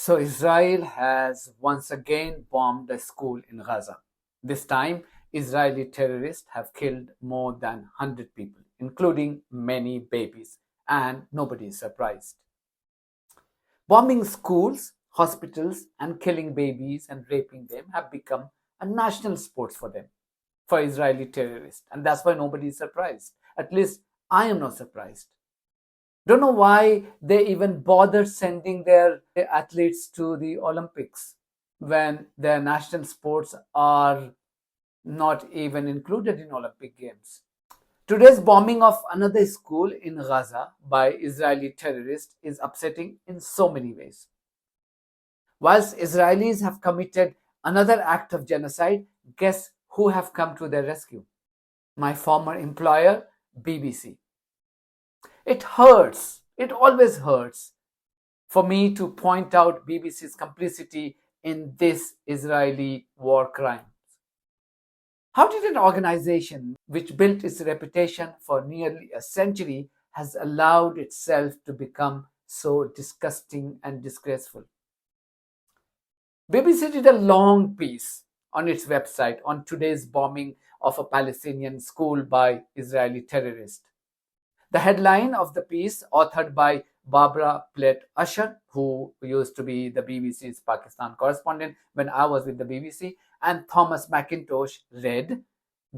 So Israel has once again bombed a school in Gaza. This time, Israeli terrorists have killed more than 100 people, including many babies, and nobody is surprised. Bombing schools, hospitals, and killing babies and raping them have become a national sport for them, for Israeli terrorists, and that's why nobody is surprised. At least I am not surprised. Don't know why they even bothered sending their athletes to the Olympics when their national sports are not even included in Olympic Games. Today's bombing of another school in Gaza by Israeli terrorists is upsetting in so many ways. Whilst Israelis have committed another act of genocide, guess who have come to their rescue? My former employer, BBC. It hurts, it always hurts for me to point out BBC's complicity in this Israeli war crime. How did an organization which built its reputation for nearly a century has allowed itself to become so disgusting and disgraceful? BBC did a long piece on its website on today's bombing of a Palestinian school by Israeli terrorists. The headline of the piece, authored by Barbara Plett-Usher, who used to be the BBC's Pakistan correspondent when I was with the BBC, and Thomas McIntosh, read,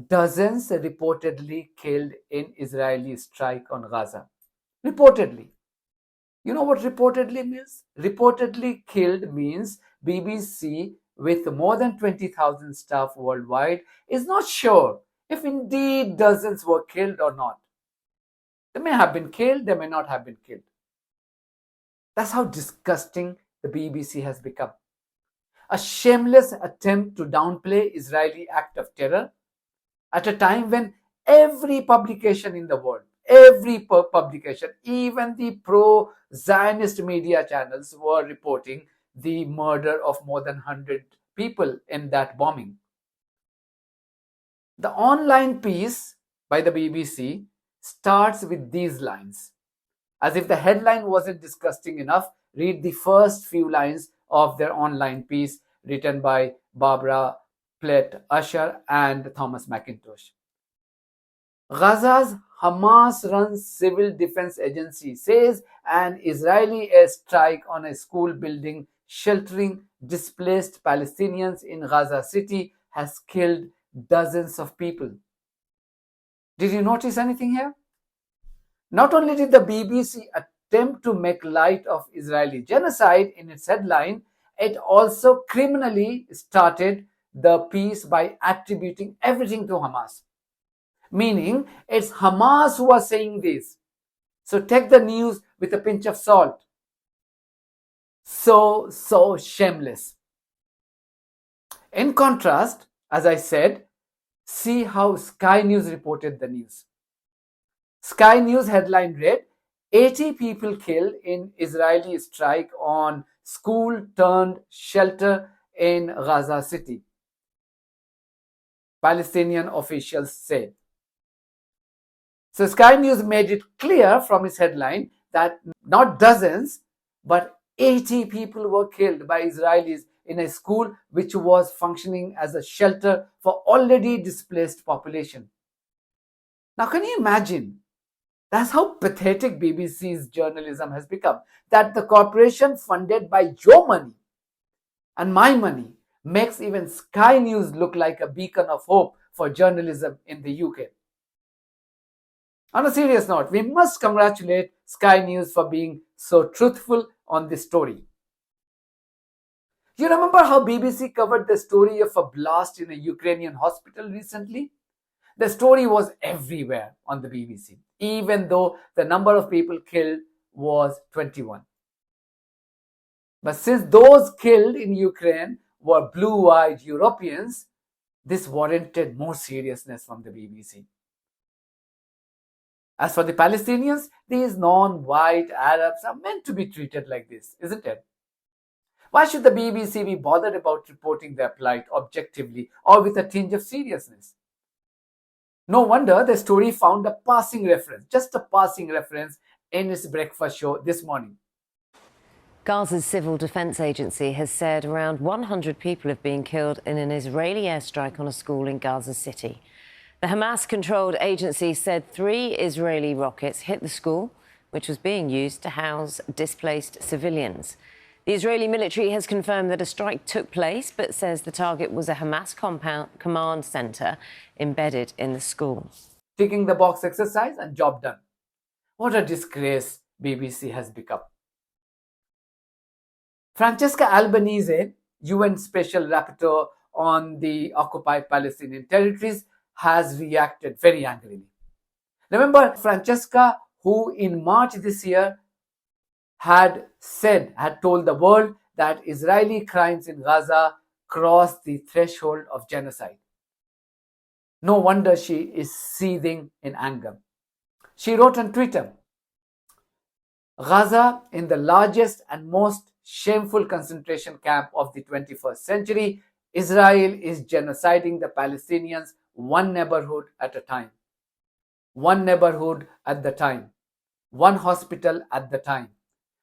"Dozens reportedly killed in Israeli strike on Gaza." Reportedly. You know what reportedly means? Reportedly killed means BBC, with more than 20,000 staff worldwide, is not sure if indeed dozens were killed or not. They may have been killed, they may not have been killed. That's how disgusting the BBC has become. A shameless attempt to downplay Israeli act of terror at a time when every publication in the world, every publication, even the pro-Zionist media channels were reporting the murder of more than 100 people in that bombing. The online piece by the BBC starts with these lines. As if the headline wasn't disgusting enough, read the first few lines of their online piece written by Barbara Plett-Usher and Thomas McIntosh. Gaza's Hamas-run civil defense agency says an Israeli airstrike on a school building sheltering displaced Palestinians in Gaza City has killed dozens of people. Did you notice anything here? Not only did the BBC attempt to make light of Israeli genocide in its headline, it also criminally started the piece by attributing everything to Hamas. Meaning, it's Hamas who are saying this. So take the news with a pinch of salt. So shameless. In contrast, as I said, see how Sky News reported the news. Sky News headline read, 80 people killed in Israeli strike on school turned shelter in Gaza City, Palestinian officials say. So Sky News made it clear from its headline that not dozens, but 80 people were killed by Israelis in a school which was functioning as a shelter for already displaced population. Now, can you imagine? That's how pathetic BBC's journalism has become. That the corporation funded by your money and my money makes even Sky News look like a beacon of hope for journalism in the UK. On a serious note, we must congratulate Sky News for being so truthful on this story. You remember how BBC covered the story of a blast in a Ukrainian hospital recently? The story was everywhere on the BBC, even though the number of people killed was 21. But since those killed in Ukraine were blue-eyed Europeans, this warranted more seriousness from the BBC. As for the Palestinians, these non-white Arabs are meant to be treated like this, isn't it? Why should the BBC be bothered about reporting their plight objectively or with a tinge of seriousness? No wonder the story found a passing reference, just a passing reference, in its breakfast show this morning. Gaza's civil defense agency has said around 100 people have been killed in an Israeli airstrike on a school in Gaza City. The Hamas-controlled agency said 3 Israeli rockets hit the school, which was being used to house displaced civilians. The Israeli military has confirmed that a strike took place, but says the target was a Hamas command center embedded in the school. Ticking the box exercise and job done. What a disgrace BBC has become. Francesca Albanese, UN Special Rapporteur on the Occupied Palestinian Territories, has reacted very angrily. Remember Francesca, who in March this year had told the world that Israeli crimes in Gaza crossed the threshold of genocide. No wonder she is seething in anger. She wrote on Twitter, Gaza, in the largest and most shameful concentration camp of the 21st century, Israel is genociding the Palestinians one neighborhood at a time. One neighborhood at the time. One hospital at the time.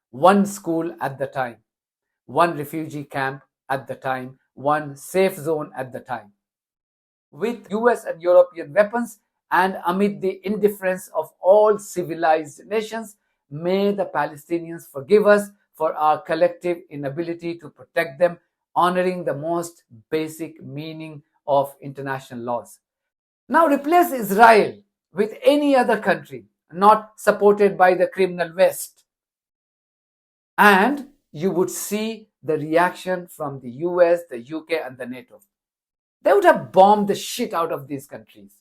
One school at the time. One refugee camp at the time. One safe zone at the time. With US and European weapons and amid the indifference of all civilized nations, may the Palestinians forgive us for our collective inability to protect them, honoring the most basic meaning of international laws. Now replace Israel with any other country not supported by the criminal West, and you would see the reaction from the US, the UK, and the NATO. They would have bombed the shit out of these countries,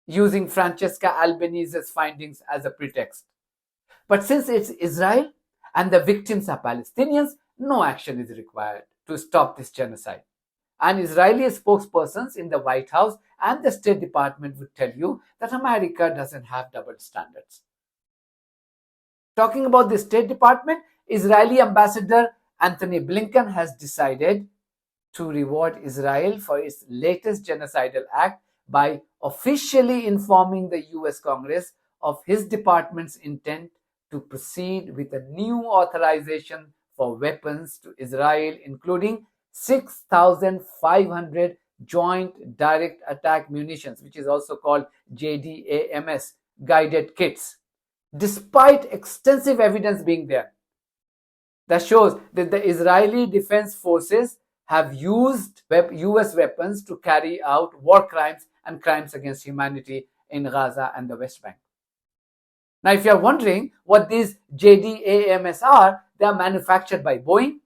using Francesca Albanese's findings as a pretext. But since it's Israel and the victims are Palestinians, no action is required to stop this genocide. And Israeli spokespersons in the White House and the State Department would tell you that America doesn't have double standards. Talking about the State Department, Israeli Ambassador Antony Blinken has decided to reward Israel for its latest genocidal act by officially informing the US Congress of his department's intent to proceed with a new authorization for weapons to Israel, including 6,500 Joint Direct Attack Munitions, which is also called JDAMS, guided kits, despite extensive evidence being there that shows that the Israeli Defense Forces have used US weapons to carry out war crimes and crimes against humanity in Gaza and the West Bank. Now, if you are wondering what these JDAMS are, they are manufactured by Boeing.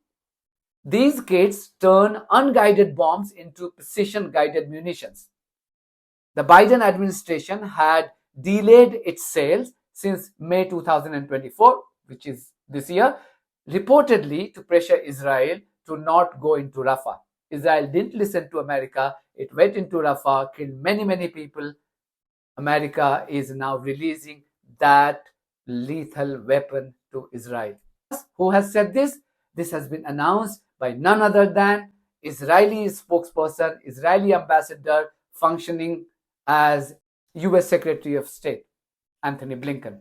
These kits turn unguided bombs into precision-guided munitions. The Biden administration had delayed its sales since May 2024, which is this year, reportedly to pressure Israel to not go into Rafah. Israel didn't listen to America. It went into Rafah, killed many people. America is now releasing that lethal weapon to Israel. Who has said this? This has been announced by none other than Israeli spokesperson, Israeli ambassador functioning as US Secretary of State, Antony Blinken.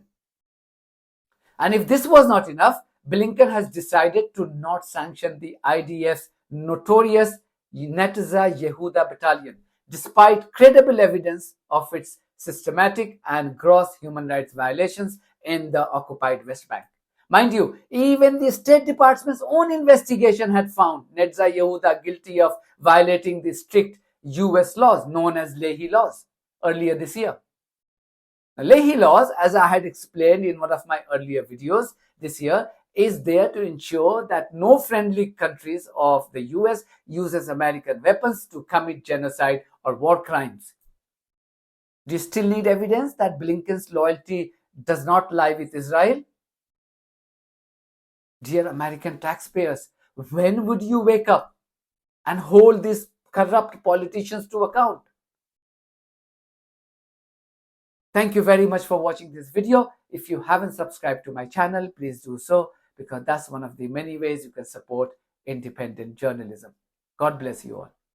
And if this was not enough, Blinken has decided to not sanction the IDF's notorious Netza Yehuda battalion, despite credible evidence of its systematic and gross human rights violations in the occupied West Bank. Mind you, even the State Department's own investigation had found Netza Yehuda guilty of violating the strict US laws known as Lehi laws earlier this year. Now, Lehi laws, as I had explained in one of my earlier videos this year, is there to ensure that no friendly countries of the US uses American weapons to commit genocide or war crimes. Do you still need evidence that Blinken's loyalty does not lie with Israel? Dear American taxpayers, when would you wake up and hold these corrupt politicians to account? Thank you very much for watching this video. If you haven't subscribed to my channel, please do so, because that's one of the many ways you can support independent journalism. God bless you all.